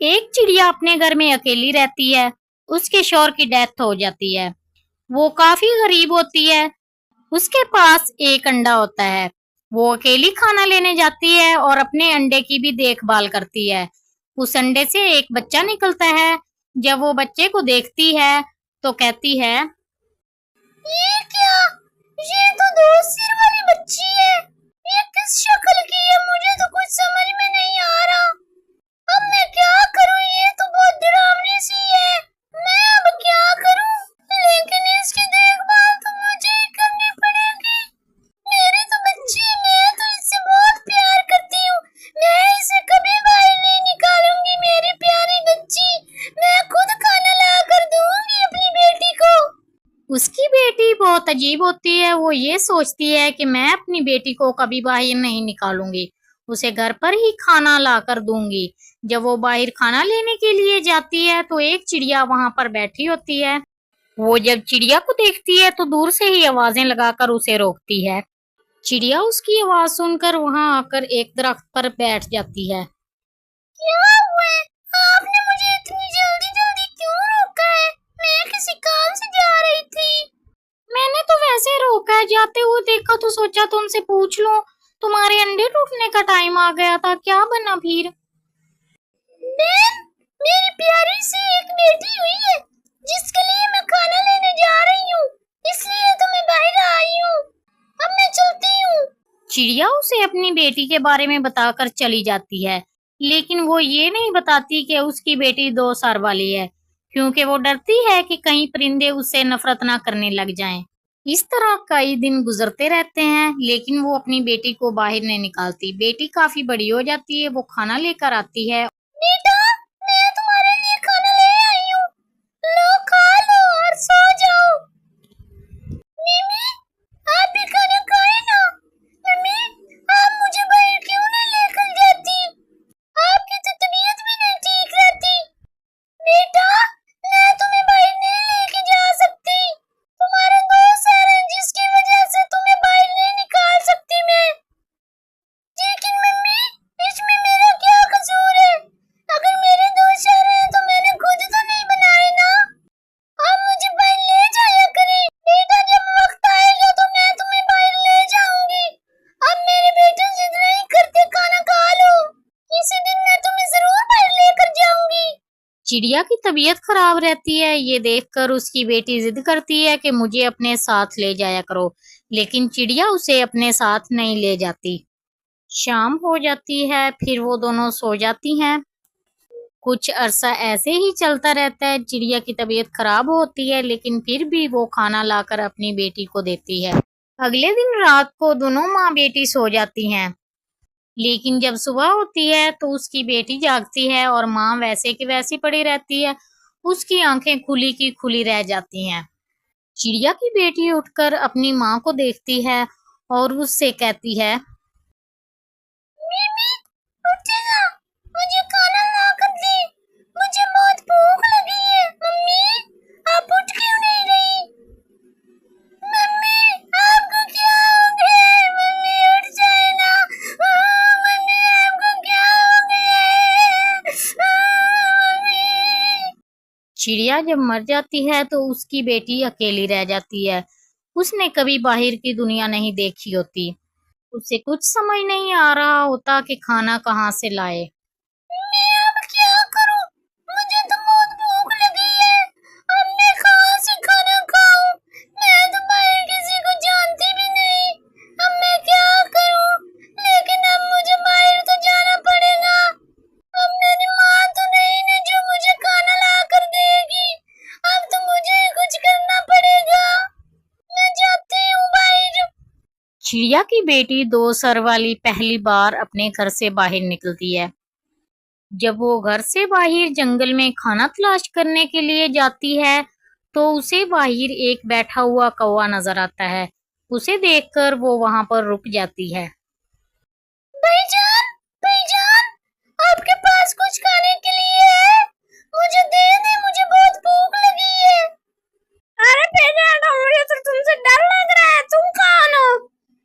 ایک چڑیا اپنے گھر میں اکیلی رہتی ہے. اس کے شوہر کی ڈیتھ ہو جاتی ہے. وہ کافی غریب ہوتی ہے. اس کے پاس ایک انڈا ہوتا ہے. وہ اکیلی کھانا لینے جاتی ہے اور اپنے انڈے کی بھی دیکھ بھال کرتی ہے. اس انڈے سے ایک بچہ نکلتا ہے. جب وہ بچے کو دیکھتی ہے تو کہتی ہے، یہ کیا؟ یہ تو دو سر والی بچی ہے. یہ کس شکل کی ہے؟ مجھے تو کچھ سمجھ میں نہیں آ رہا. اب میں کیا کروں؟ یہ تو بہت ڈراؤنی سی ہے. میں اب کیا کروں؟ لیکن اس کی دیکھ بھال تو مجھے ہی کرنی پڑے گی. میری تو بچی، میں تو اس سے بہت پیار کرتی ہوں. میں اسے کبھی باہر نہیں نکالوں گی. میری پیاری بچی، میں خود کھانا لا کر دوں گی اپنی بیٹی کو. اس کی بیٹی بہت عجیب ہوتی ہے. وہ یہ سوچتی ہے کہ میں اپنی بیٹی کو کبھی باہر نہیں نکالوں گی. اسے گھر پر ہی کھانا لا کر دوں گی. جب وہ باہر کھانا لینے کے لیے جاتی ہے تو ایک چڑیا وہاں پر بیٹھی ہوتی ہے. وہ جب چڑیا کو دیکھتی ہے تو دور سے ہی آوازیں لگا کر اسے روکتی ہے. چڑیا اس کی آواز سن کر وہاں آ کر ایک درخت پر بیٹھ جاتی ہے. کیا ہوا ہے؟ آپ نے مجھے اتنی جلدی جلدی کیوں روکا ہے؟ میں کسی کام سے جا رہی تھی. میں نے تو ویسے روکا ہے. جاتے ہوئے دیکھا تو سوچا تم سے پوچھ لوں. تمہارے انڈے ٹوٹنے کا ٹائم آ گیا تھا. کیا بنا پھر؟ بہن، میری پیاری سی ایک بیٹی ہوئی ہے جس کے لیے میں کھانا لینے جا رہی ہوں. اس لیے تو میں باہر آئی ہوں. اب میں چلتی ہوں. چڑیا اسے اپنی بیٹی کے بارے میں بتا کر چلی جاتی ہے. لیکن وہ یہ نہیں بتاتی کہ اس کی بیٹی 2 سال والی ہے، کیونکہ وہ ڈرتی ہے کہ کہیں پرندے اس سے نفرت نہ کرنے لگ جائیں. اس طرح کئی دن گزرتے رہتے ہیں لیکن وہ اپنی بیٹی کو باہر نہیں نکالتی. بیٹی کافی بڑی ہو جاتی ہے. وہ کھانا لے کر آتی ہے. بیٹا، میں تمہارے لیے کھانا لے آئی ہوں. لو، کھا لو اور سو جاؤ. ممی، آپ بھی کھانا کھائیں نا. ممی، آپ مجھے باہر کیوں نہیں لے کر جاتی؟ آپ کی تو طبیعت بھی نہیں ٹھیک رہتی. بیٹا، میں تمہیں باہر نہیں لے کے جا سکتی. تمہارے 2 سر ہیں جس کی وجہ سے تمہیں باہر نہیں نکال سکتی میں. لیکن ممی، اس میں میرا کیا قصور ہے؟ اگر میرے 2 سر ہیں تو میں نے خود تو نہیں بنائے نا. آپ مجھے باہر لے جایا کریں. بیٹا، جب وقت آئے گا تو میں تمہیں باہر لے جاؤں گی. اب میرے بیٹے ضد نہیں کرتے. کھانا کھا لو. کسی دن میں تمہیں ضرور باہر لے کر جاؤں گی. چڑیا کی طبیعت خراب رہتی ہے. یہ دیکھ کر اس کی بیٹی ضد کرتی ہے کہ مجھے اپنے ساتھ لے جایا کرو، لیکن چڑیا اسے اپنے ساتھ نہیں لے جاتی. شام ہو جاتی ہے. پھر وہ دونوں سو جاتی ہیں. کچھ عرصہ ایسے ہی چلتا رہتا ہے. چڑیا کی طبیعت خراب ہوتی ہے لیکن پھر بھی وہ کھانا لا کر اپنی بیٹی کو دیتی ہے. اگلے دن رات کو دونوں ماں بیٹی سو جاتی ہیں. لیکن جب صبح ہوتی ہے تو اس کی بیٹی جاگتی ہے اور ماں ویسے کی ویسی پڑی رہتی ہے. اس کی آنکھیں کھلی کی کھلی رہ جاتی ہیں. چڑیا کی بیٹی اٹھ کر اپنی ماں کو دیکھتی ہے اور اس سے کہتی ہے، ممی، اٹھے نا، مجھے کھانا لا کر دے. مجھے بہت بھوک لگی ہے. ممی، آپ اٹھ کیوں نہیں رہی؟ ممی، آپ کو کیا ہو گیا ہے؟ ممی، اٹھ جائے نا. ممی، آپ کو کیا ہو گیا ہے؟ ممی. چڑیا جب مر جاتی ہے تو اس کی بیٹی اکیلی رہ جاتی ہے. اس نے کبھی باہر کی دنیا نہیں دیکھی ہوتی. اسے کچھ سمجھ نہیں آ رہا ہوتا کہ کھانا کہاں سے لائے. میں اب کیا کروں؟ مجھے تو بہت بھوک لگی ہے. اب میں کہاں سے کھانا کھاؤں؟ میں تو باہر کسی کو جانتی بھی نہیں. اب میں کیا کروں؟ لیکن اب مجھے باہر تو جانا پڑے گا. اب میری ماں تو نہیں نا جو مجھے کھانا لا کر دے گی. اب تو مجھے کچھ کرنا پڑے گا. میں جاتی ہوں باہر. چڑیا کی بیٹی 2 سر والی پہلی بار اپنے گھر سے باہر نکلتی ہے. جب وہ گھر سے باہر جنگل میں کھانا تلاش کرنے کے لیے جاتی ہے تو اسے باہر ایک بیٹھا ہوا کوا نظر آتا ہے. اسے دیکھ کر وہ وہاں پر رک جاتی ہے. بھائی جان، بھائی جان، آپ کے پاس کچھ کھانے کے لیے ہے؟ مجھے دے دیں، مجھے بہت بھوک لگی ہے. ارے بیٹا، مجھے تو تم سے ڈر لگ رہا ہے. تم کون ہو؟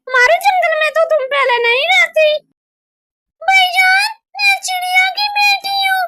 ہمارے جنگل میں تو تم پہلے نہیں رہتی. بھائی جان، میں چڑیا کی بیٹی ہوں.